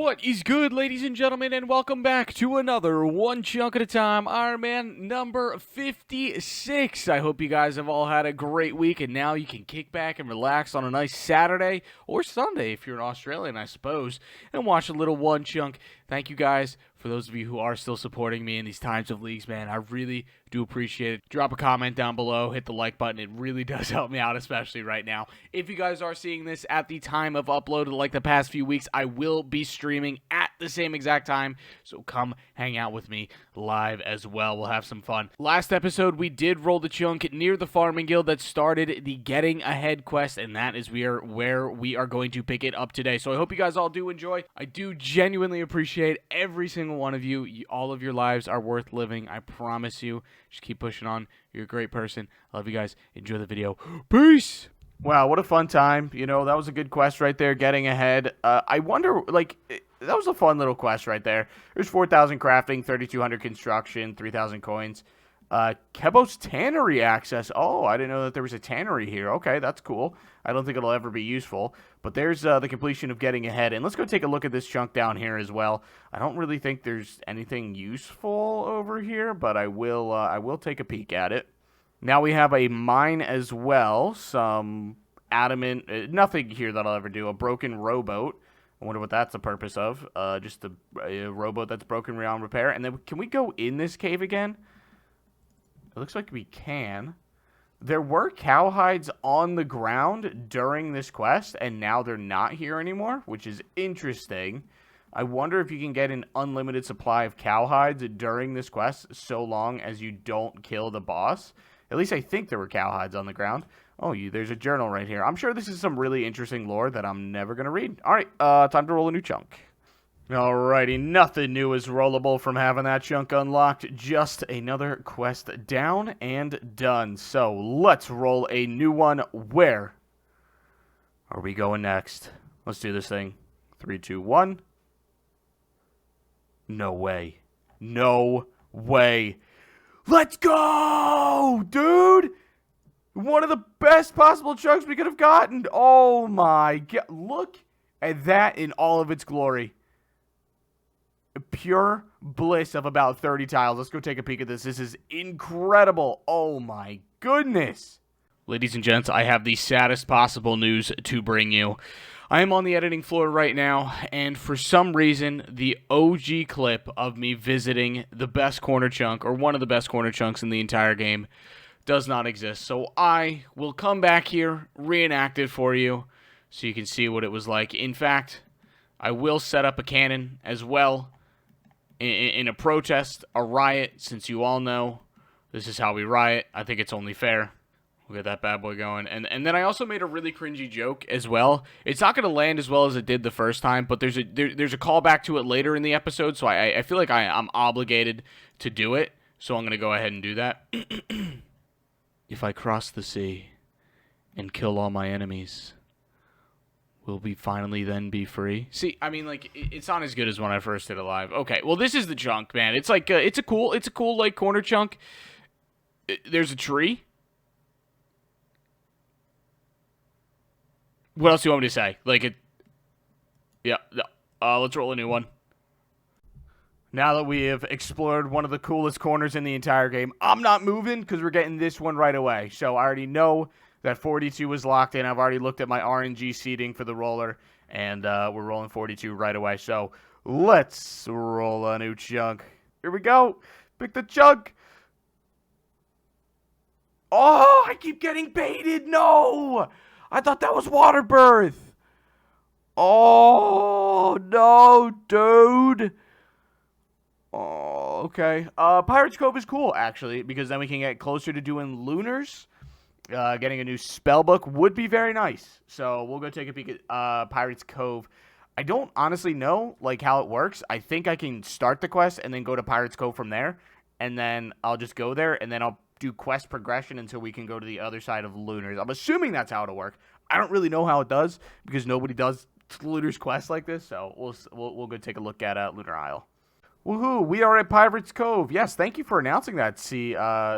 What is good, ladies and gentlemen, and welcome back to another One Chunk at a Time Iron Man number 56. I hope you guys have all had a great week, and now you can kick back and relax on a nice Saturday or Sunday if you're an Australian, I suppose, and watch a little One Chunk. Thank you guys for those of you who are still supporting me in these times of leagues, man. I really do appreciate it. Drop a comment down below, hit the like button. It really does help me out, especially right now. If you guys are seeing this at the time of upload, like the past few weeks, I will be streaming at the same exact time, so come hang out with me live as well. We'll have some fun. Last episode, we did roll the chunk near the farming guild that started the Getting Ahead quest, and that is where we are going to pick it up today. So I hope you guys all do enjoy. I do genuinely appreciate every single one of you. All of your lives are worth living. I promise you. Just keep pushing on. You're a great person. I love you guys. Enjoy the video. Peace! Wow, what a fun time. You know, that was a good quest right there, Getting Ahead. I wonder, like, that was a fun little quest right there. There's 4,000 crafting, 3,200 construction, 3,000 coins. Kebos Tannery access. Oh, I didn't know that there was a tannery here. Okay, that's cool. I don't think it'll ever be useful. But there's the completion of Getting Ahead. And let's go take a look at this chunk down here as well. I don't really think there's anything useful over here, but I will take a peek at it. Now we have a mine as well. Some adamant, nothing here that I'll ever do. A broken rowboat. I wonder what that's the purpose of. Just a rowboat that's broken beyond repair. And then can we go in this cave again? It looks like we can. There were cowhides on the ground during this quest, and now they're not here anymore, which is interesting. I wonder if you can get an unlimited supply of cowhides during this quest, so long as you don't kill the boss. At least I think there were cowhides on the ground. Oh, there's a journal right here. I'm sure this is some really interesting lore that I'm never going to read. All right, time to roll a new chunk. Alrighty, nothing new is rollable from having that chunk unlocked. Just another quest down and done. So let's roll a new one. Where are we going next? Let's do this thing. 3, 2, 1. No way. No way. Let's go, dude! One of the best possible chunks we could have gotten. Oh my god. Look at that in all of its glory. Pure bliss of about 30 tiles. Let's go take a peek at this. This is incredible. Oh my goodness. Ladies and gents, I have the saddest possible news to bring you. I am on the editing floor right now, and for some reason, the OG clip of me visiting the best corner chunk, or one of the best corner chunks in the entire game, does not exist. So I will come back here, reenact it for you, so you can see what it was like. In fact, I will set up a cannon as well, in a protest, a riot, since you all know this is how we riot. I think it's only fair. We'll get that bad boy going. And then I also made a really cringy joke as well. It's not going to land as well as it did the first time, but there's a callback to it later in the episode, so I feel like I'm obligated to do it, so I'm going to go ahead and do that. If I cross the sea and kill all my enemies, will we finally then be free? See, I mean, like, it's not as good as when I first did it live. Okay, well, this is the chunk, man. It's like, it's a cool, like, corner chunk. There's a tree. What else do you want me to say? Like, yeah, let's roll a new one. Now that we have explored one of the coolest corners in the entire game, I'm not moving because we're getting this one right away. So I already know that 42 was locked in. I've already looked at my RNG seating for the roller, and we're rolling 42 right away. So let's roll a new chunk. Here we go. Pick the chunk. Oh, I keep getting baited. No. I thought that was water birth. Oh, no, dude. Oh, okay. Pirates Cove is cool, actually, because then we can get closer to doing lunars. Getting a new spell book would be very nice. So we'll go take a peek at Pirates Cove. I don't honestly know, like, how it works. I think I can start the quest and then go to Pirates Cove from there. And then I'll just go there, and then I'll do quest progression until we can go to the other side of lunars. I'm assuming that's how it'll work. I don't really know how it does, because nobody does lunars quests like this. So we'll go take a look at Lunar Isle. Woohoo, we are at Pirates Cove. Yes, thank you for announcing that,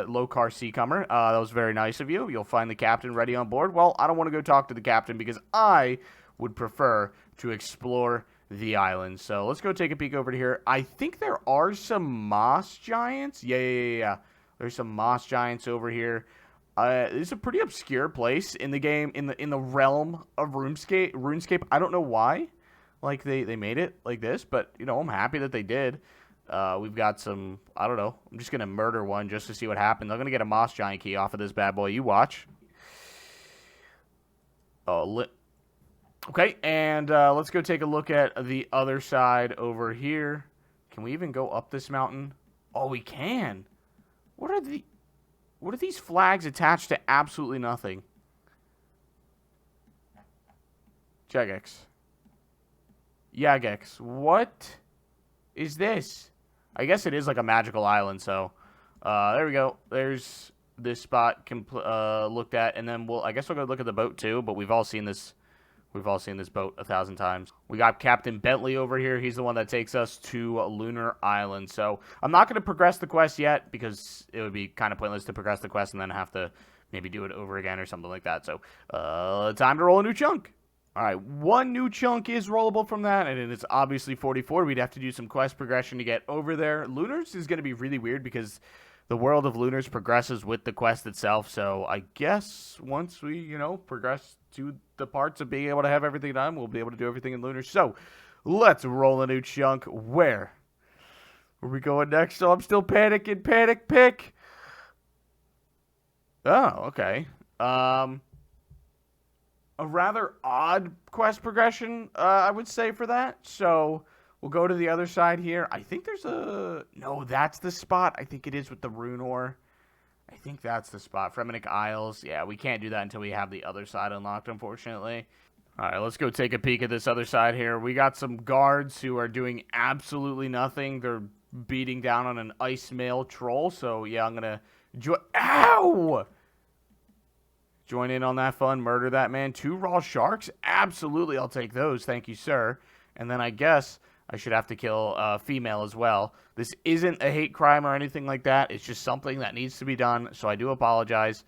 low-car Seacomer. That was very nice of you. You'll find the captain ready on board. Well, I don't want to go talk to the captain because I would prefer to explore the island. So let's go take a peek over to here. I think there are some moss giants. Yeah. There's some moss giants over here. It's a pretty obscure place in the game, in the realm of RuneScape. I don't know why, like they made it like this, but you know, I'm happy that they did. We've got some, I don't know. I'm just gonna murder one just to see what happens. I'm gonna get a moss giant key off of this bad boy. You watch. Oh, okay, and let's go take a look at the other side over here. Can we even go up this mountain? Oh, we can. What are these flags attached to absolutely nothing? Jagex. Yagex. What is this? I guess it is like a magical island, so there we go. There's this spot looked at, and then I guess we'll go look at the boat too, but we've all seen this boat 1,000 times. We got Captain Bentley over here. He's the one that takes us to Lunar Island. So I'm not going to progress the quest yet because it would be kind of pointless to progress the quest and then have to maybe do it over again or something like that. So time to roll a new chunk. All right, one new chunk is rollable from that, and it's obviously 44. We'd have to do some quest progression to get over there. Lunars is going to be really weird because the world of Lunars progresses with the quest itself. So I guess once we, you know, progress to the parts of being able to have everything done, we'll be able to do everything in Lunars. So let's roll a new chunk. Where are we going next? So I'm still panicking. Panic pick. Oh, okay. A rather odd quest progression, I would say, for that. So we'll go to the other side here. I think there's a... No, that's the spot. I think it is with the rune ore. I think that's the spot. Fremennik Isles. Yeah, we can't do that until we have the other side unlocked, unfortunately. All right, let's go take a peek at this other side here. We got some guards who are doing absolutely nothing. They're beating down on an ice male troll. So, yeah, I'm going to... Ow! Join in on that fun. Murder that man. 2 raw sharks? Absolutely, I'll take those. Thank you, sir. And then I guess I should have to kill a female as well. This isn't a hate crime or anything like that. It's just something that needs to be done, so I do apologize.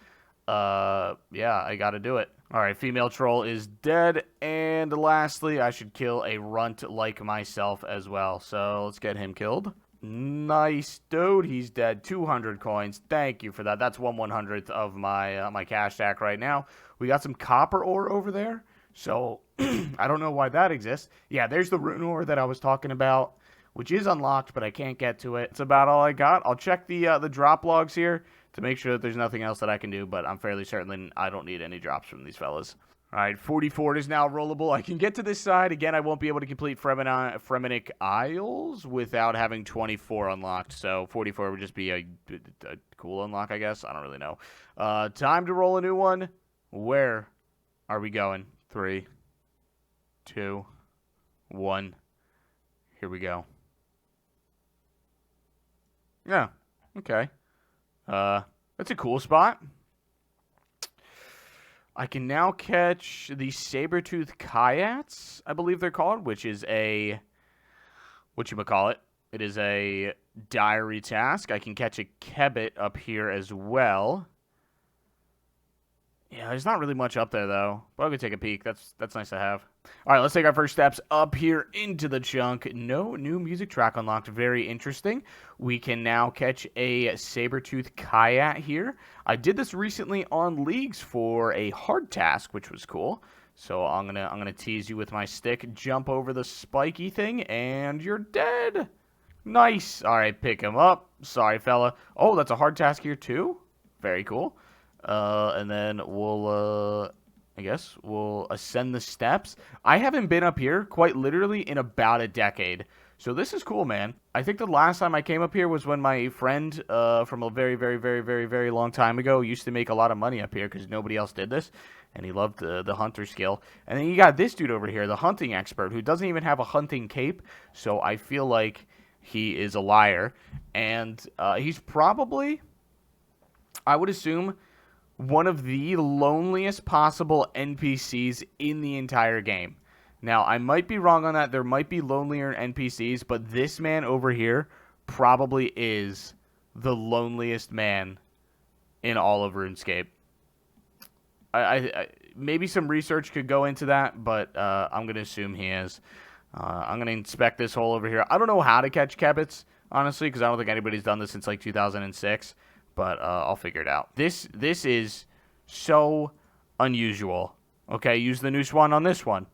Yeah, I gotta do it. Alright, female troll is dead. And lastly, I should kill a runt like myself as well. So let's get him killed. Nice, dude. He's dead. 200 coins. Thank you for that. That's 1/100th of my my cash stack right now. We got some copper ore over there. So I don't know why that exists. Yeah, there's the rune ore that I was talking about, which is unlocked, but I can't get to it. It's about all I got. I'll check the drop logs here to make sure that there's nothing else that I can do, but I'm fairly certain I don't need any drops from these fellas. All right, 44 is now rollable. I can get to this side. Again, I won't be able to complete Fremennik Isles without having 24 unlocked. So 44 would just be a cool unlock, I guess. I don't really know. Time to roll a new one. Where are we going? 3, 2, 1. Here we go. Yeah, okay. That's a cool spot. I can now catch the Sabretooth Kayats, I believe they're called, which is a, whatchamacallit, it is a diary task. I can catch a Kebbit up here as well. Yeah, there's not really much up there, though. But I'll go take a peek. That's nice to have. All right, let's take our first steps up here into the chunk. No new music track unlocked. Very interesting. We can now catch a Sabretooth Kayat here. I did this recently on Leagues for a hard task, which was cool. So I'm gonna tease you with my stick. Jump over the spiky thing, and you're dead. Nice. All right, pick him up. Sorry, fella. Oh, that's a hard task here, too. Very cool. And then we'll, I guess, we'll ascend the steps. I haven't been up here, quite literally, in about a decade. So this is cool, man. I think the last time I came up here was when my friend from a very, very, very, very, very long time ago used to make a lot of money up here because nobody else did this. And he loved the hunter skill. And then you got this dude over here, the hunting expert, who doesn't even have a hunting cape. So I feel like he is a liar. And he's probably, I would assume, one of the loneliest possible NPCs in the entire game. Now, I might be wrong on that. There might be lonelier NPCs, but this man over here probably is the loneliest man in all of RuneScape. I maybe some research could go into that, but I'm going to assume he is. I'm going to inspect this hole over here. I don't know how to catch kebbits, honestly, because I don't think anybody's done this since like 2006. But I'll figure it out. This is so unusual. Okay, use the noose one on this one.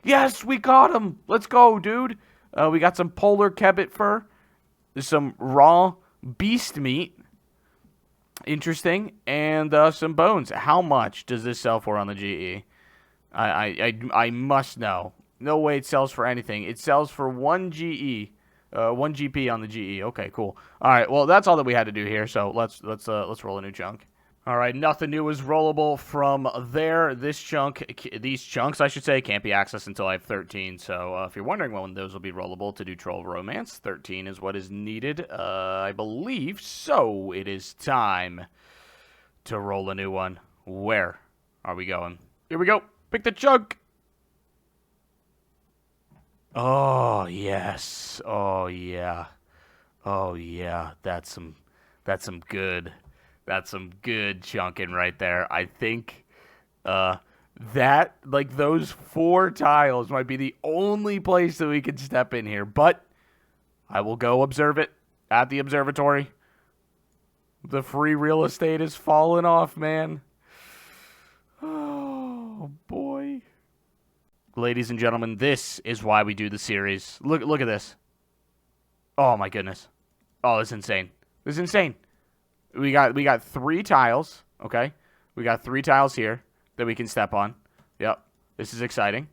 Yes, we caught him. Let's go, dude. We got some polar kebbit fur. There's some raw beast meat. Interesting. And some bones. How much does this sell for on the GE? I must know. No way it sells for anything. It sells for 1 GE. 1 GP on the GE. Okay, cool. All right, well, that's all that we had to do here. So let's roll a new chunk. All right, nothing new is rollable from there. These chunks, I should say, can't be accessed until I have 13. So if you're wondering when those will be rollable to do Troll Romance, 13 is what is needed, I believe. So it is time to roll a new one. Where are we going? Here we go. Pick the chunk. Oh, yes. Oh, yeah. Oh, yeah. That's some good chunking right there. I think that, like, those 4 tiles might be the only place that we can step in here. But I will go observe it at the observatory. The free real estate is falling off, man. Oh, boy. Ladies and gentlemen, this is why we do the series. Look at this. Oh my goodness. Oh, this is insane. This is insane. We got 3 tiles, okay? We got 3 tiles here that we can step on. Yep. This is exciting.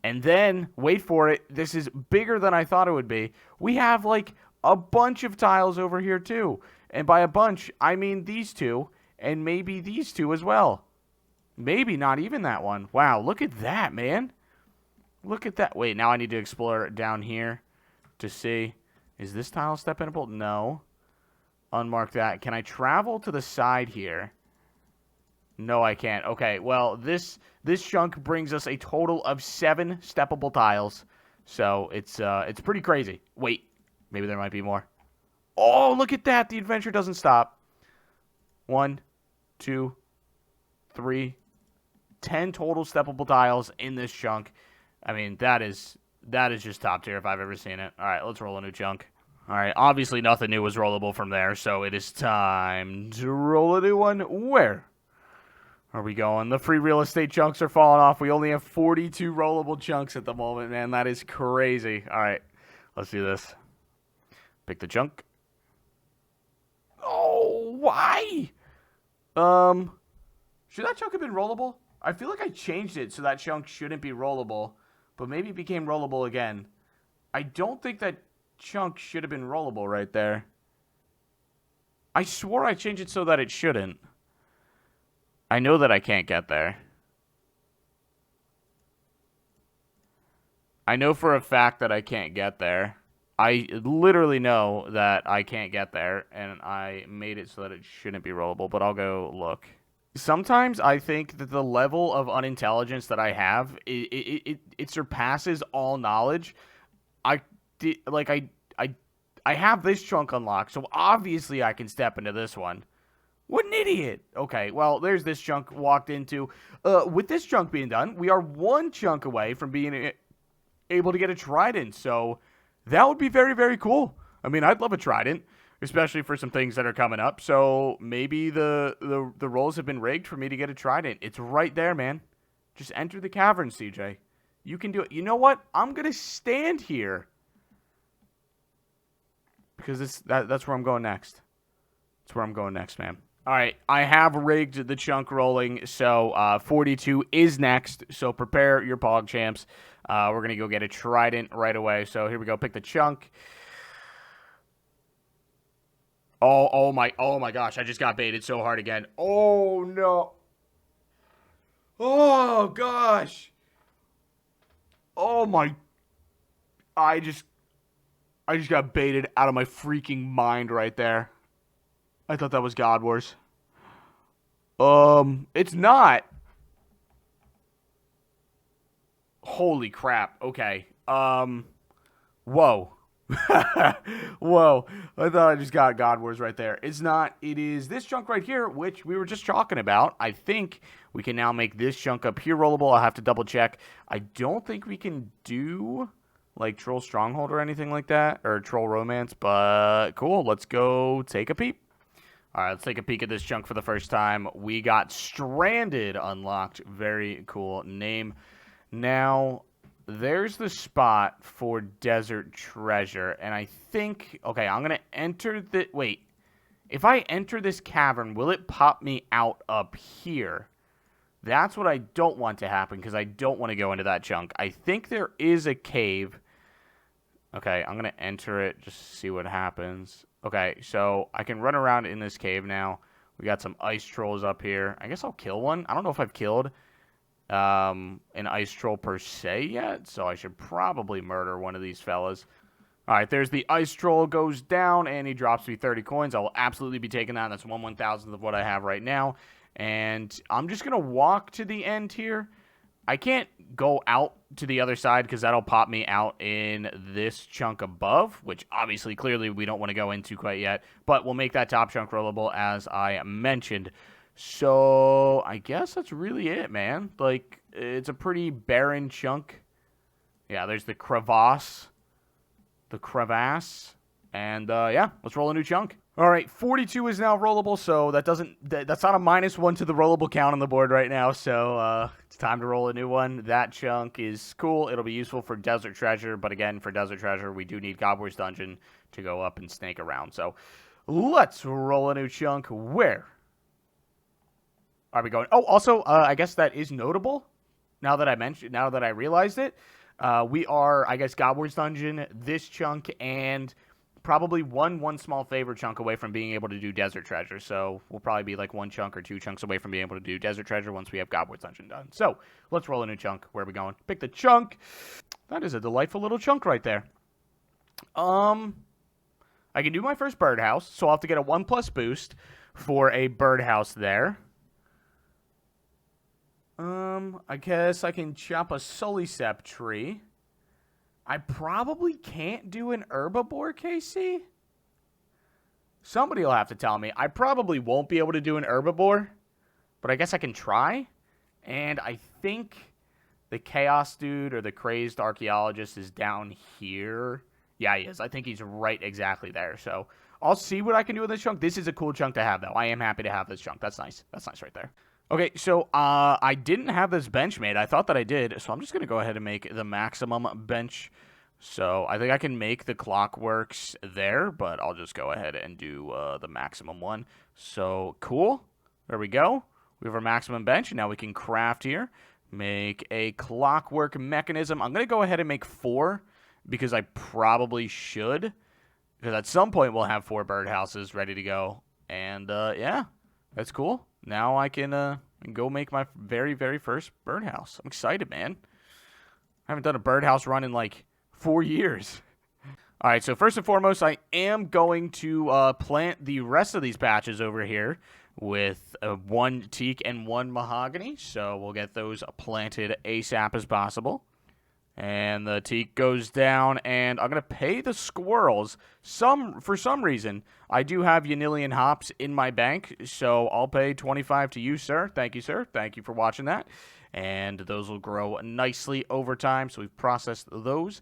And then, wait for it, this is bigger than I thought it would be. We have like a bunch of tiles over here too. And by a bunch, I mean these 2 and maybe these 2 as well. Maybe not even that one. Wow, look at that, man. Look at that. Wait, now I need to explore down here to see. Is this tile step-inable? No. Unmark that. Can I travel to the side here? No, I can't. Okay, well, this chunk brings us a total of 7 steppable tiles. So it's pretty crazy. Wait, maybe there might be more. Oh, look at that. The adventure doesn't stop. 1, 2, 3, 10 total steppable tiles in this chunk. I mean, that is just top tier if I've ever seen it. All right, let's roll a new chunk. All right, obviously nothing new was rollable from there, so it is time to roll a new one. Where are we going? The free real estate chunks are falling off. We only have 42 rollable chunks at the moment, man. That is crazy. All right, let's do this. Pick the chunk. Oh, why? Should that chunk have been rollable? I feel like I changed it so that chunk shouldn't be rollable, but maybe it became rollable again. I don't think that chunk should have been rollable right there. I swore I changed it so that it shouldn't. I know that I can't get there. I know for a fact that I can't get there. I literally know that I can't get there, and I made it so that it shouldn't be rollable, but I'll go look. Sometimes I think that the level of unintelligence that I have, it surpasses all knowledge. I have this chunk unlocked, so obviously I can step into this one. What an idiot. Okay, well, there's this chunk walked into. With this chunk being done, we are 1 chunk away from being able to get a trident, so that would be very, very cool. I mean, I'd love a trident, especially for some things that are coming up. So maybe the rolls have been rigged for me to get a trident. It's right there, man. Just enter the cavern, CJ. You can do it. You know what? I'm going to stand here. Because that's where I'm going next. That's where I'm going next, man. All right, I have rigged the chunk rolling, so 42 is next. So prepare your pog champs. We're going to go get a trident right away. So here we go. Pick the chunk. Oh my gosh, I just got baited so hard again. Oh, no. Oh, gosh. Oh, my. I just got baited out of my freaking mind right there. I thought that was God Wars. It's not. Holy crap. Okay. Whoa. Whoa, I thought I just got God Wars right there. It's not. It is this chunk right here, which we were just talking about. I think we can now make this chunk up here rollable. I'll have to double check. I don't think we can do like Troll Stronghold or anything like that, or Troll Romance, but cool. Let's go take a peep. All right, let's take a peek at this chunk for the first time. We got Stranded unlocked. Very cool name. Now, there's the spot for Desert Treasure, and I think... Okay, I'm going to enter the... Wait. If I enter this cavern, will it pop me out up here? That's what I don't want to happen, because I don't want to go into that chunk. I think there is a cave. Okay, I'm going to enter it just to see what happens. Okay, so I can run around in this cave now. We got some ice trolls up here. I guess I'll kill one. I don't know if I've killed an ice troll per se yet, so I should probably murder one of these fellas. All right, there's the ice troll, goes down, and he drops me 30 coins. I will absolutely be taking that. That's 1/1000th of what I have right now. And I'm just going to walk to the end here. I can't go out to the other side because that'll pop me out in this chunk above, which obviously, clearly, we don't want to go into quite yet. But we'll make that top chunk rollable, as I mentioned. So, I guess that's really it, man. Like, it's a pretty barren chunk. Yeah, there's the crevasse. And, yeah, let's roll a new chunk. All right, 42 is now rollable, so that's not a -1 to the rollable count on the board right now, so it's time to roll a new one. That chunk is cool. It'll be useful for Desert Treasure, but again, for Desert Treasure, we do need God Wars Dungeon to go up and snake around. So let's roll a new chunk. Where are we going? Oh, also, I guess that is notable. Now that I realized it, we are, I guess, God Wars Dungeon, this chunk, and probably one small favor chunk away from being able to do Desert Treasure. So we'll probably be like 1 chunk or 2 chunks away from being able to do Desert Treasure once we have God Wars Dungeon done. So let's roll a new chunk. Where are we going? Pick the chunk. That is a delightful little chunk right there. I can do my first birdhouse, so I'll have to get a 1+ boost for a birdhouse there. I guess I can chop a Sulicep tree. I probably can't do an herbivore, KC. Somebody will have to tell me. I probably won't be able to do an herbivore, but I guess I can try. And I think the Chaos Dude or the Crazed Archaeologist is down here. Yeah, he is. I think he's right exactly there. So I'll see what I can do with this chunk. This is a cool chunk to have, though. I am happy to have this chunk. That's nice. That's nice right there. Okay, so I didn't have this bench made. I thought that I did, so I'm just going to go ahead and make the maximum bench. So I think I can make the Clockworks there, but I'll just go ahead and do the maximum one. So cool. There we go. We have our maximum bench, and now we can craft here. Make a Clockwork mechanism. I'm going to go ahead and make 4 because I probably should. Because at some point we'll have 4 birdhouses ready to go. And yeah, that's cool. Now I can go make my very, very first birdhouse. I'm excited, man. I haven't done a birdhouse run in like 4 years. All right, so first and foremost, I am going to plant the rest of these patches over here with 1 teak and 1 mahogany. So we'll get those planted ASAP as possible. And the teak goes down, and I'm going to pay the squirrels. For some reason, I do have Yanillion hops in my bank, so I'll pay 25 to you, sir. Thank you, sir. Thank you for watching that. And those will grow nicely over time, so we've processed those.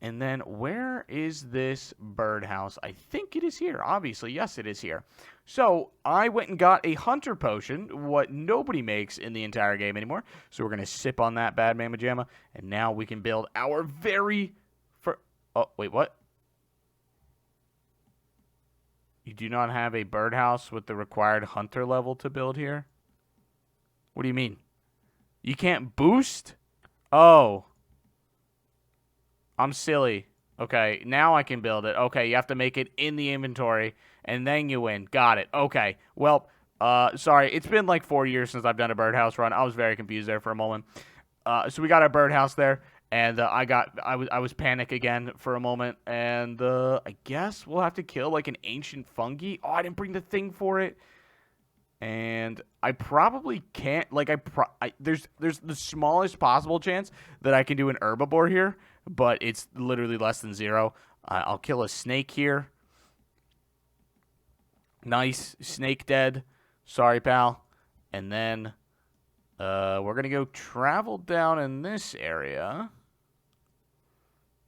And then where is this birdhouse? I think it is here. Obviously, yes, it is here. So I went and got a hunter potion, what nobody makes in the entire game anymore. So we're going to sip on that bad mamma jamma. And now we can build our very first... Oh, wait, what? You do not have a birdhouse with the required hunter level to build here? What do you mean? You can't boost? Oh. I'm silly. Okay, now I can build it. Okay, you have to make it in the inventory, and then you win. Got it. Okay. Well, sorry. It's been like 4 years since I've done a birdhouse run. I was very confused there for a moment. So we got our birdhouse there, and I was panic again for a moment, and I guess we'll have to kill like an ancient fungi. Oh, I didn't bring the thing for it. And I probably can't, like, there's the smallest possible chance that I can do an herbivore here, but it's literally less than 0. I'll kill a snake here. Nice. Snake dead. Sorry, pal. And then we're going to go travel down in this area.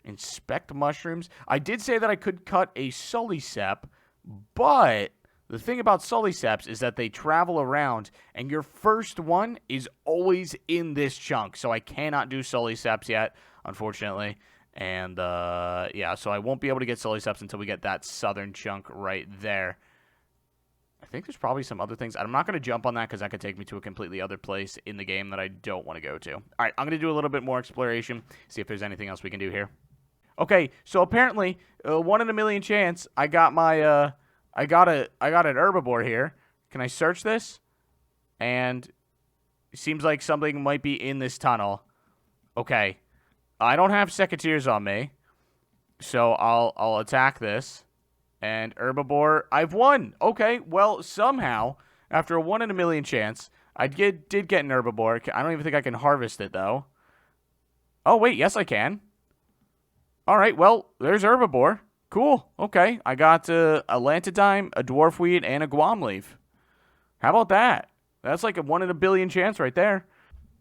Inspect mushrooms. I did say that I could cut a Sulisep, but the thing about Suliseps is that they travel around, and your first one is always in this chunk. So I cannot do Suliseps yet, unfortunately. And, yeah, so I won't be able to get Suliseps until we get that southern chunk right there. I think there's probably some other things. I'm not going to jump on that because that could take me to a completely other place in the game that I don't want to go to. All right, I'm going to do a little bit more exploration, see if there's anything else we can do here. Okay, so apparently, 1 in a million chance, I got my, I got an herbivore here. Can I search this? And it seems like something might be in this tunnel. Okay, I don't have secateurs on me, so I'll attack this. And herbivore, I've won. Okay, well, somehow, after a 1 in a million chance, I did get an herbivore. I don't even think I can harvest it, though. Oh, wait, yes, I can. All right, well, there's herbivore. Cool, okay. I got a lantidime, a dwarfweed, and a guam leaf. How about that? That's like a 1 in a billion chance right there.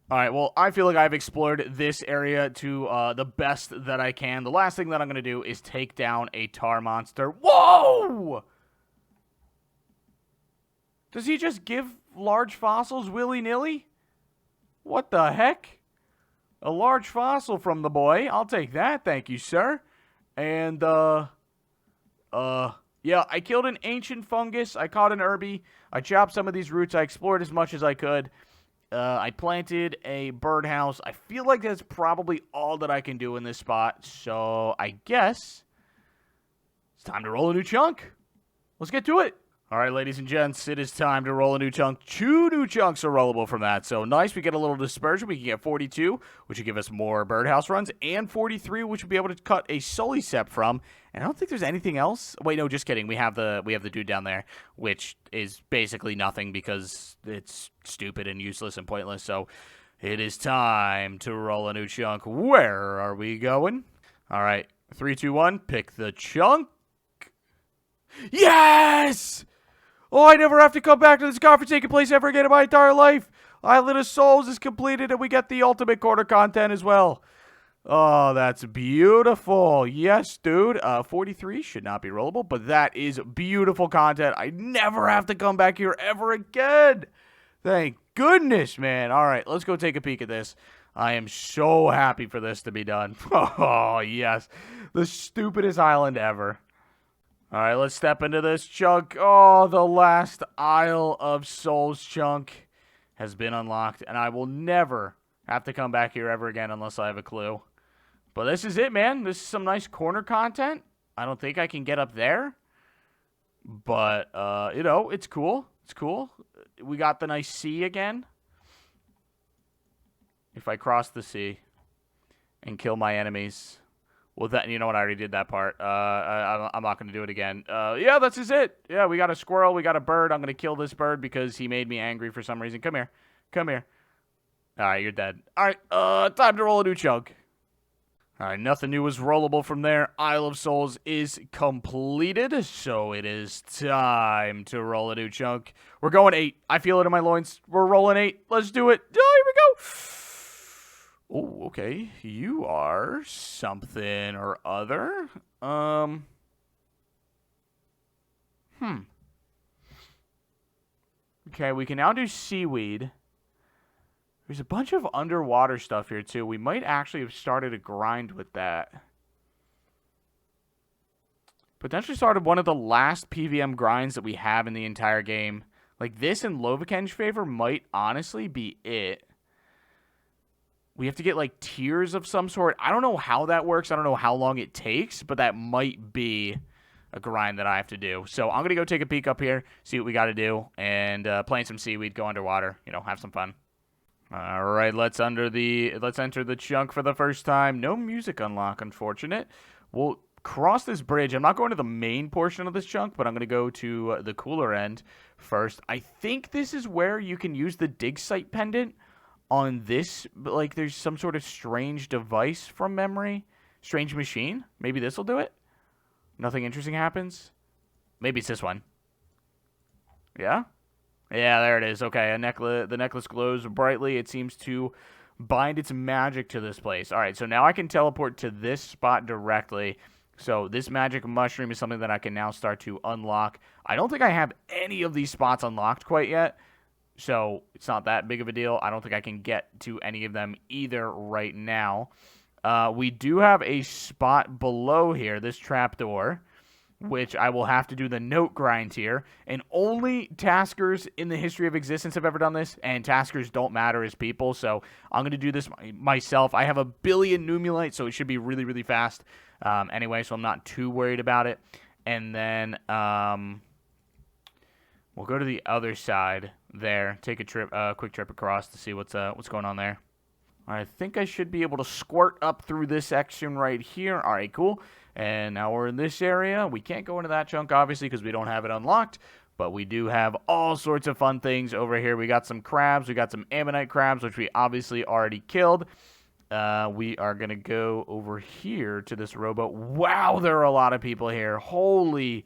All right, well, I feel like I've explored this area to the best that I can. The last thing that I'm going to do is take down a tar monster. Whoa! Does he just give large fossils willy-nilly? What the heck? A large fossil from the boy. I'll take that, thank you, sir. And, yeah, I killed an ancient fungus. I caught an herbie. I chopped some of these roots. I explored as much as I could. I planted a birdhouse. I feel like that's probably all that I can do in this spot. So I guess it's time to roll a new chunk. Let's get to it. All right, ladies and gents, it is time to roll a new chunk. 2 new chunks are rollable from that. So nice, we get a little dispersion. We can get 42, which will give us more birdhouse runs, and 43, which we'll be able to cut a Sulisep from. And I don't think there's anything else. Wait, no, just kidding. We have the dude down there, which is basically nothing because it's stupid and useless and pointless. So it is time to roll a new chunk. Where are we going? All right, 3, 2, 1. Pick the chunk. Yes! Oh, I never have to come back to this godforsaken place ever again in my entire life. Island of Souls is completed, and we get the ultimate quarter content as well. Oh, that's beautiful. Yes, dude. 43 should not be rollable, but that is beautiful content. I never have to come back here ever again. Thank goodness, man. All right, let's go take a peek at this. I am so happy for this to be done. Oh, yes. The stupidest island ever. All right, let's step into this chunk. Oh, the last Isle of Souls chunk has been unlocked, and I will never have to come back here ever again unless I have a clue. But this is it, man. This is some nice corner content. I don't think I can get up there, but, you know, it's cool. It's cool. We got the nice sea again. If I cross the sea and kill my enemies... Well, that, you know what? I already did that part. I'm not going to do it again. Yeah, this is it. Yeah, we got a squirrel. We got a bird. I'm going to kill this bird because he made me angry for some reason. Come here. Come here. All right, you're dead. All right, time to roll a new chunk. All right, nothing new is rollable from there. Isle of Souls is completed, so it is time to roll a new chunk. We're going 8. I feel it in my loins. We're rolling 8. Let's do it. Oh, here we go. Oh, okay. You are something or other. Okay, we can now do seaweed. There's a bunch of underwater stuff here, too. We might actually have started a grind with that. Potentially started one of the last PVM grinds that we have in the entire game. Like, this and Lovakeng's favor might honestly be it. We have to get, like, tiers of some sort. I don't know how that works. I don't know how long it takes, but that might be a grind that I have to do. So I'm going to go take a peek up here, see what we got to do, and plant some seaweed, go underwater, you know, have some fun. All right, let's enter the chunk for the first time. No music unlock, unfortunate. We'll cross this bridge. I'm not going to the main portion of this chunk, but I'm going to go to the cooler end first. I think this is where you can use the dig site pendant on this. Like, there's some sort of strange device from memory. Strange machine. Maybe this will do it. Nothing interesting happens? Maybe it's this one. Yeah? Yeah, there it is. Okay, the necklace glows brightly. It seems to bind its magic to this place. All right, so now I can teleport to this spot directly. So this magic mushroom is something that I can now start to unlock. I don't think I have any of these spots unlocked quite yet, so it's not that big of a deal. I don't think I can get to any of them either right now. We do have a spot below here, this trapdoor, which I will have to do the note grind here. And only taskers in the history of existence have ever done this, and taskers don't matter as people, so I'm going to do this myself. I have a billion Numulite, so it should be really, really fast anyway, so I'm not too worried about it. And then we'll go to the other side there, take a quick trip across to see what's going on there. I think I should be able to squirt up through this section right here. All right, cool. And now we're in this area. We can't go into that chunk, obviously, because we don't have it unlocked. But we do have all sorts of fun things over here. We got some crabs. We got some ammonite crabs, which we obviously already killed. We are going to go over here to this rowboat. Wow, there are a lot of people here. Holy,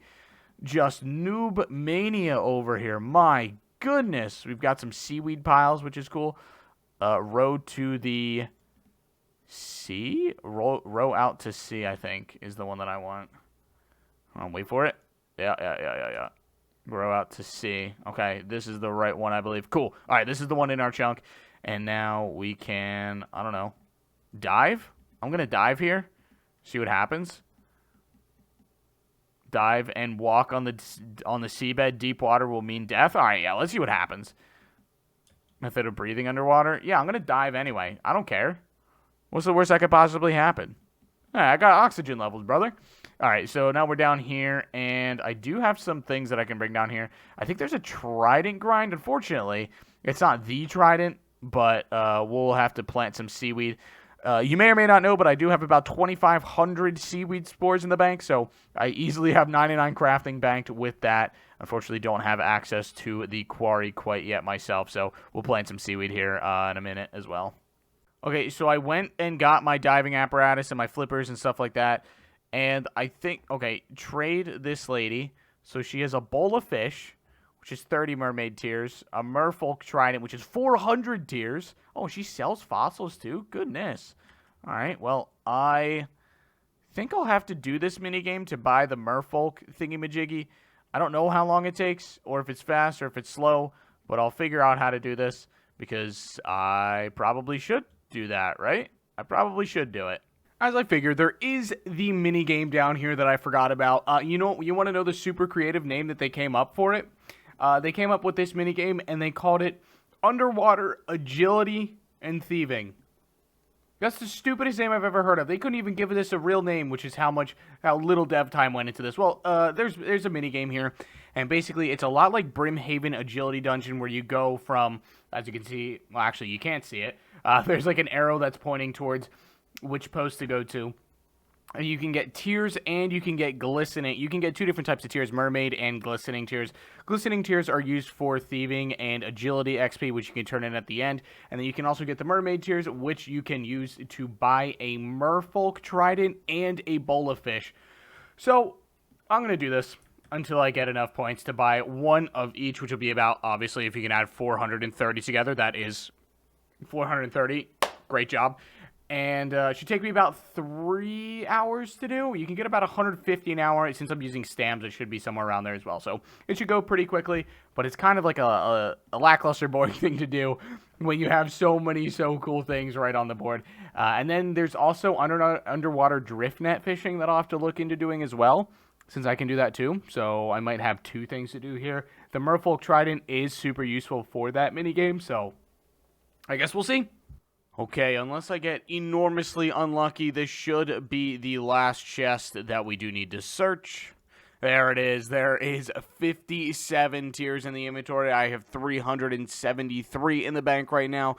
just noob mania over here. My goodness. We've got some seaweed piles, which is cool. Row to the sea? Row out to sea, I think, is the one that I want. Hold on, wait for it. Yeah. Row out to sea. Okay, this is the right one, I believe. Cool. All right, this is the one in our chunk. And now we can, I don't know, dive? I'm going to dive here. See what happens. Dive and walk on the seabed. Deep water will mean death. All right, yeah, let's see what happens. Method of breathing underwater? Yeah, I'm going to dive anyway. I don't care. What's the worst that could possibly happen? Right, I got oxygen levels, brother. All right, so now we're down here, and I do have some things that I can bring down here. I think there's a trident grind. Unfortunately, it's not the trident, but we'll have to plant some seaweed. You may or may not know, but I do have about 2,500 seaweed spores in the bank, so I easily have 99 crafting banked with that. Unfortunately, don't have access to the quarry quite yet myself, so we'll plant some seaweed here in a minute as well. Okay, so I went and got my diving apparatus and my flippers and stuff like that, and I think, okay, trade this lady. So she has a bowl of fish, which is 30 mermaid tears, a merfolk trident, which is 400 tears. Oh, she sells fossils too? Goodness. All right, well, I think I'll have to do this minigame to buy the merfolk thingy-majiggy. I don't know how long it takes, or if it's fast, or if it's slow, but I'll figure out how to do this, because I probably should do that, right? I probably should do it. As I figured, there is the mini game down here that I forgot about. You want to know the super creative name that they came up for it? They came up with this mini game and they called it Underwater Agility and Thieving. That's the stupidest name I've ever heard of. They couldn't even give this a real name, which is how little dev time went into this. Well, there's a mini game here, and basically it's a lot like Brimhaven Agility Dungeon, where you go from, as you can see, well, actually you can't see it. There's like an arrow that's pointing towards which post to go to. You can get tears and you can get glistening. You can get two different types of tears, mermaid and glistening tears. Glistening tears are used for thieving and agility XP, which you can turn in at the end. And then you can also get the mermaid tears, which you can use to buy a merfolk trident and a bowl of fish. So I'm going to do this until I get enough points to buy one of each, which will be about, obviously, if you can add 430 together, that is 430. Great job. And it should take me about 3 hours to do. You can get about 150 an hour. Since I'm using stamps, it should be somewhere around there as well. So it should go pretty quickly, but it's kind of like a lackluster, boring thing to do when you have so cool things right on the board. And then there's also underwater drift net fishing that I'll have to look into doing as well, since I can do that too. So I might have two things to do here. The merfolk trident is super useful for that minigame, so I guess we'll see. Okay, unless I get enormously unlucky, this should be the last chest that we do need to search. There it is. There is 57 tiers in the inventory. I have 373 in the bank right now,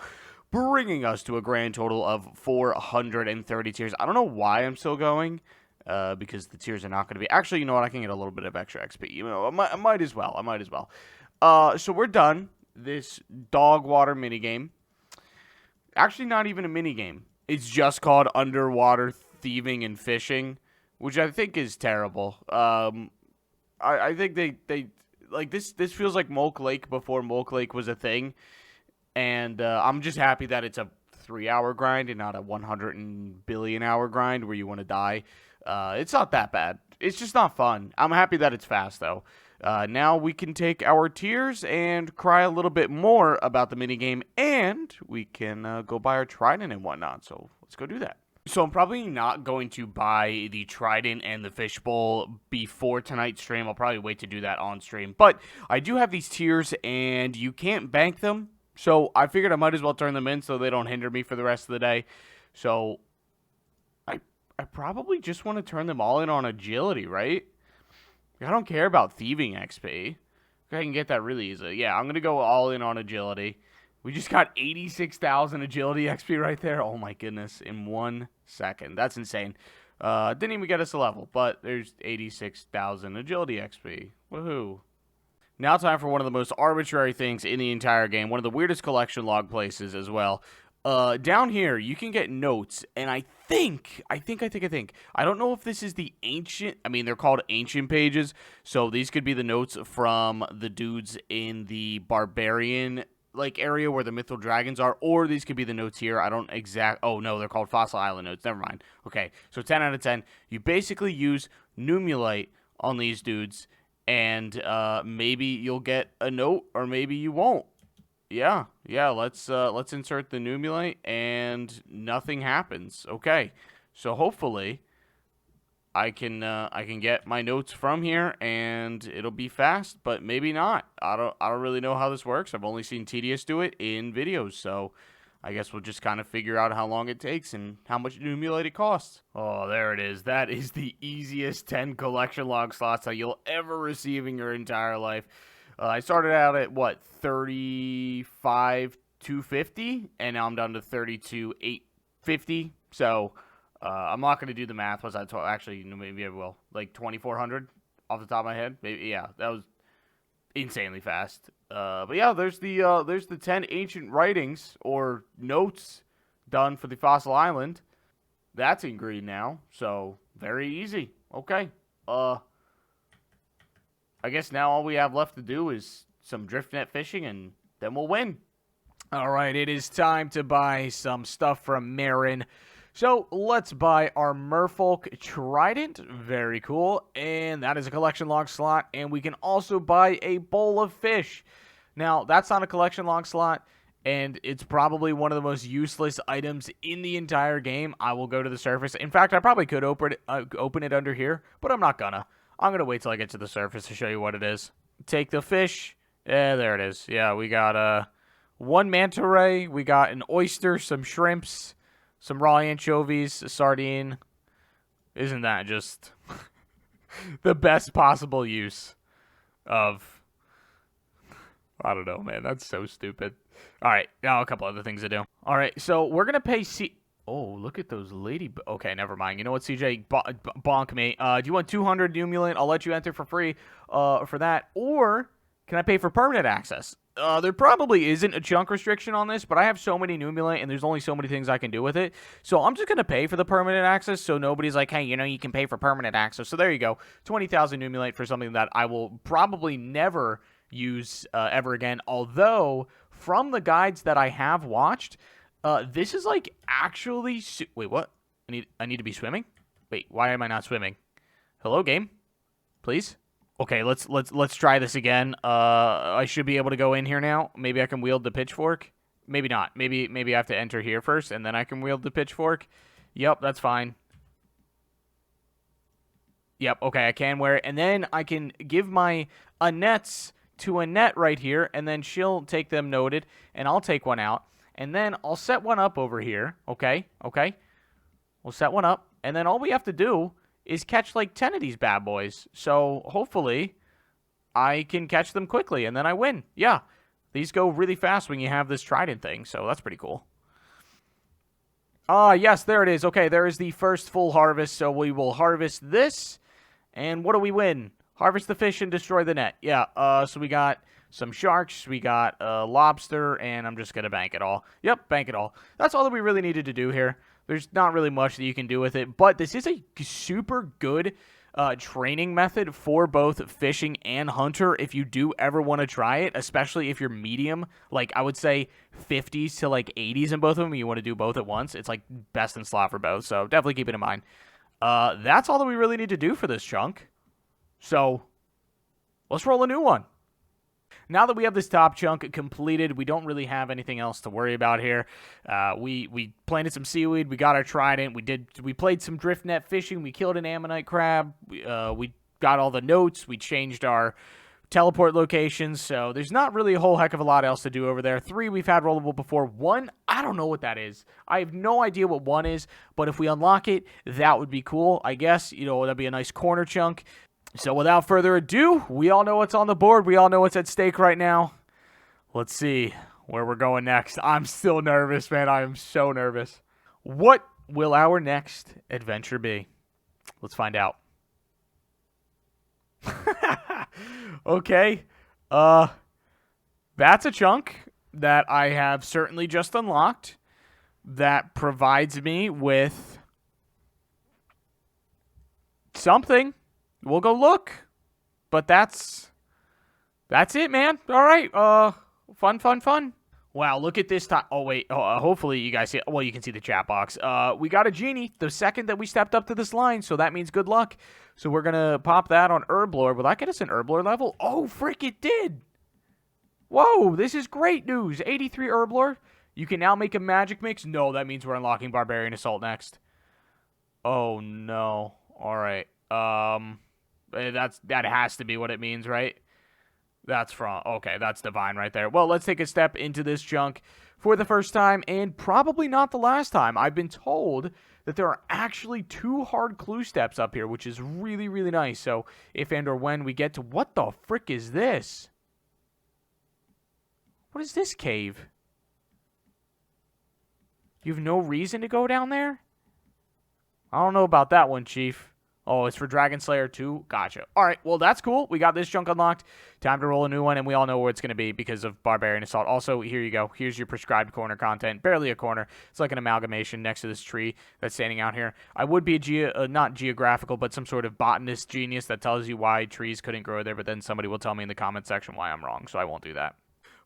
bringing us to a grand total of 430 tiers. I don't know why I'm still going, because the tiers are not going to be... Actually, you know what? I can get a little bit of extra XP. You know, I might as well. So we're done. This dog water minigame. Actually, not even a mini game. It's just called Underwater Thieving and Fishing. which I think is terrible. I think they like this feels like Moke Lake before Moke Lake was a thing, and I'm just happy that it's a 3-hour grind and not a 100 billion hour grind where you want to die. It's not that bad. It's just not fun. I'm happy that it's fast though. Now we can take our tears and cry a little bit more about the minigame, and we can go buy our trident and whatnot. So let's go do that. So I'm probably not going to buy the trident and the fishbowl before tonight's stream. I'll probably wait to do that on stream. But I do have these tiers, and you can't bank them. So I figured I might as well turn them in so they don't hinder me for the rest of the day. So I probably just want to turn them all in on agility, right? I don't care about thieving XP. I can get that really easily. Yeah, I'm going to go all in on agility. We just got 86,000 agility XP right there. Oh my goodness, in 1 second. That's insane. Didn't even get us a level, but there's 86,000 agility XP. Woohoo. Now time for one of the most arbitrary things in the entire game. One of the weirdest collection log places as well. Down here, you can get notes, and I don't know if this is the ancient, I mean, they're called ancient pages, so these could be the notes from the dudes in the barbarian, like, area where the mythical dragons are, or these could be the notes here. I don't oh, no, they're called Fossil Island notes, never mind. Okay, so 10 out of 10. You basically use Numulite on these dudes, and, maybe you'll get a note, or maybe you won't. Yeah, let's insert the Numulite, and nothing happens. Okay, so hopefully I can get my notes from here, and it'll be fast, but maybe not. I don't really know how this works. I've only seen Tedious do it in videos, so I guess we'll just kind of figure out how long it takes and how much Numulite it costs. Oh, there it is. That is the easiest 10 collection log slots that you'll ever receive in your entire life. I started out at, what, 35,250, and now I'm down to 32,850. So, I'm not going to do the math. Was I actually, maybe I will. Like 2,400 off the top of my head. Maybe, yeah, that was insanely fast. But yeah, there's the 10 ancient writings or notes done for the Fossil Island. That's in green now, so very easy. Okay. I guess now all we have left to do is some drift net fishing, and then we'll win. All right, it is time to buy some stuff from Marin. So let's buy our Merfolk Trident. Very cool. And that is a collection log slot. And we can also buy a bowl of fish. Now, that's not a collection log slot, and it's probably one of the most useless items in the entire game. I will go to the surface. In fact, I probably could open it under here, but I'm not gonna. I'm going to wait till I get to the surface to show you what it is. Take the fish. Yeah, there it is. Yeah, we got one manta ray. We got an oyster, some shrimps, some raw anchovies, a sardine. Isn't that just the best possible use of... I don't know, man. That's so stupid. All right, now a couple other things to do. All right, so we're going to pay... Oh, look at those lady... Okay, never mind. You know what, CJ? Bonk me. Do you want 200 Numulate? I'll let you enter for free for that. Or can I pay for permanent access? There probably isn't a chunk restriction on this, but I have so many Numulate, and there's only so many things I can do with it. So I'm just going to pay for the permanent access, so nobody's like, hey, you know, you can pay for permanent access. So there you go. 20,000 Numulate for something that I will probably never use ever again. Although, from the guides that I have watched... this is like actually... Wait, what? I need to be swimming? Wait, why am I not swimming? Hello, game? Please? Okay, let's try this again. I should be able to go in here now. Maybe I can wield the pitchfork. Maybe not. Maybe I have to enter here first, and then I can wield the pitchfork. Yep, that's fine. Yep, okay, I can wear it. And then I can give my Annette to Annette right here, and then she'll take them noted, and I'll take one out. And then I'll set one up over here, okay? We'll set one up, and then all we have to do is catch like 10 of these bad boys. So hopefully I can catch them quickly, and then I win. Yeah, these go really fast when you have this trident thing, so that's pretty cool. Yes, there it is. Okay, there is the first full harvest, so we will harvest this, and what do we win? Harvest the fish and destroy the net. Yeah, so we got... some sharks, we got a lobster, and I'm just going to bank it all. Yep, bank it all. That's all that we really needed to do here. There's not really much that you can do with it, but this is a super good training method for both fishing and hunter if you do ever want to try it, especially if you're medium, like I would say 50s to like 80s in both of them, you want to do both at once. It's like best in slot for both, so definitely keep it in mind. That's all that we really need to do for this chunk, so let's roll a new one. Now that we have this top chunk completed, we don't really have anything else to worry about here. We planted some seaweed. We got our trident. We played some drift net fishing. We killed an ammonite crab. We got all the notes. We changed our teleport locations. So there's not really a whole heck of a lot else to do over there. 3 we've had rollable before. 1, I don't know what that is. I have no idea what 1 is. But if we unlock it, that would be cool. I guess, that'd be a nice corner chunk. So without further ado, we all know what's on the board. We all know what's at stake right now. Let's see where we're going next. I'm still nervous, man. I am so nervous. What will our next adventure be? Let's find out. Okay. That's a chunk that I have certainly just unlocked that provides me with something. We'll go look, but that's it, man. All right, fun. Wow, look at this time. Oh wait, hopefully you guys see. Well, you can see the chat box. We got a genie the second that we stepped up to this line, so that means good luck. So we're gonna pop that on Herblore. Will that get us an Herblore level? Oh, frick, it did. Whoa, this is great news. 83 Herblore. You can now make a magic mix. No, that means we're unlocking Barbarian Assault next. Oh no. All right. That has to be what it means, right? Okay, that's divine right there. Well, let's take a step into this chunk for the first time, and probably not the last time. I've been told that there are actually 2 hard clue steps up here, which is really, really nice. So if and or when we get to... What the frick is this? What is this cave? You have no reason to go down there? I don't know about that one, Chief. Oh, it's for Dragon Slayer 2? Gotcha. All right, well, that's cool. We got this chunk unlocked. Time to roll a new one, and we all know where it's going to be because of Barbarian Assault. Also, here you go. Here's your prescribed corner content. Barely a corner. It's like an amalgamation next to this tree that's standing out here. I would be not geographical, but some sort of botanist genius that tells you why trees couldn't grow there, but then somebody will tell me in the comment section why I'm wrong, so I won't do that.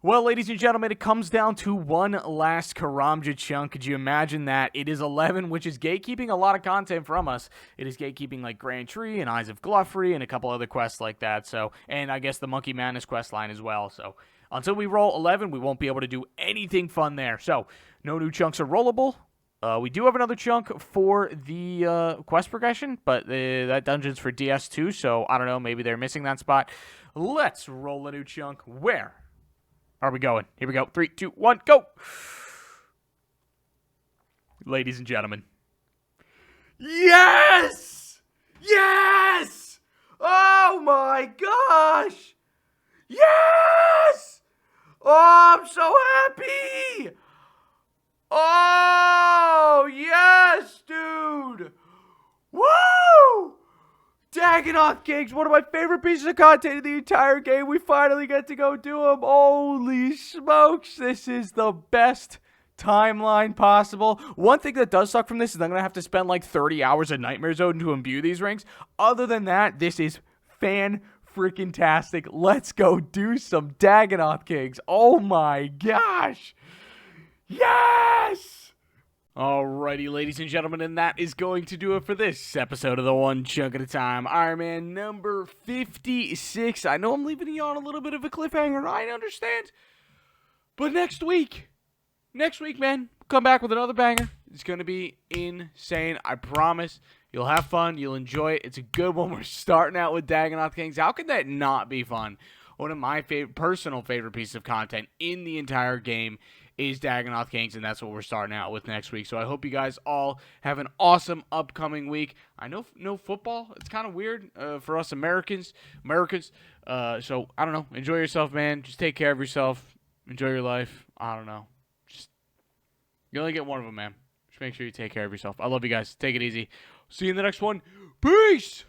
Well, ladies and gentlemen, it comes down to one last Karamja chunk. Could you imagine that? It is 11, which is gatekeeping a lot of content from us. It is gatekeeping like Grand Tree and Eyes of Gluffrey and a couple other quests like that. So, and I guess the Monkey Madness quest line as well. So, until we roll 11, we won't be able to do anything fun there. So, no new chunks are rollable. We do have another chunk for the quest progression, but that dungeon's for DS2, so I don't know. Maybe they're missing that spot. Let's roll a new chunk. Where are we going? Here we go. 3, 2, 1, go! Ladies and gentlemen. Yes! Yes! Oh my gosh! Yes! Oh, I'm so happy! Oh, yes, dude! Woo! Dagannoth Kings, one of my favorite pieces of content in the entire game. We finally get to go do them. Holy smokes, this is the best timeline possible. One thing that does suck from this is I'm going to have to spend like 30 hours in Nightmare Zone to imbue these rings. Other than that, this is fan-freaking-tastic. Let's go do some Dagannoth Kings. Oh my gosh. Yes! Alrighty, ladies and gentlemen, and that is going to do it for this episode of the One Chunk at a Time Iron Man number 56. I know I'm leaving you on a little bit of a cliffhanger, I understand. But next week, man, come back with another banger. It's going to be insane, I promise. You'll have fun, you'll enjoy it. It's a good one. We're starting out with Dagannoth Kings. How could that not be fun? One of my personal favorite pieces of content in the entire game is Dagannoth Kings, and that's what we're starting out with next week. So I hope you guys all have an awesome upcoming week. I know no football. It's kind of weird for us Americans. So I don't know. Enjoy yourself, man. Just take care of yourself. Enjoy your life. I don't know. You only get one of them, man. Just make sure you take care of yourself. I love you guys. Take it easy. See you in the next one. Peace!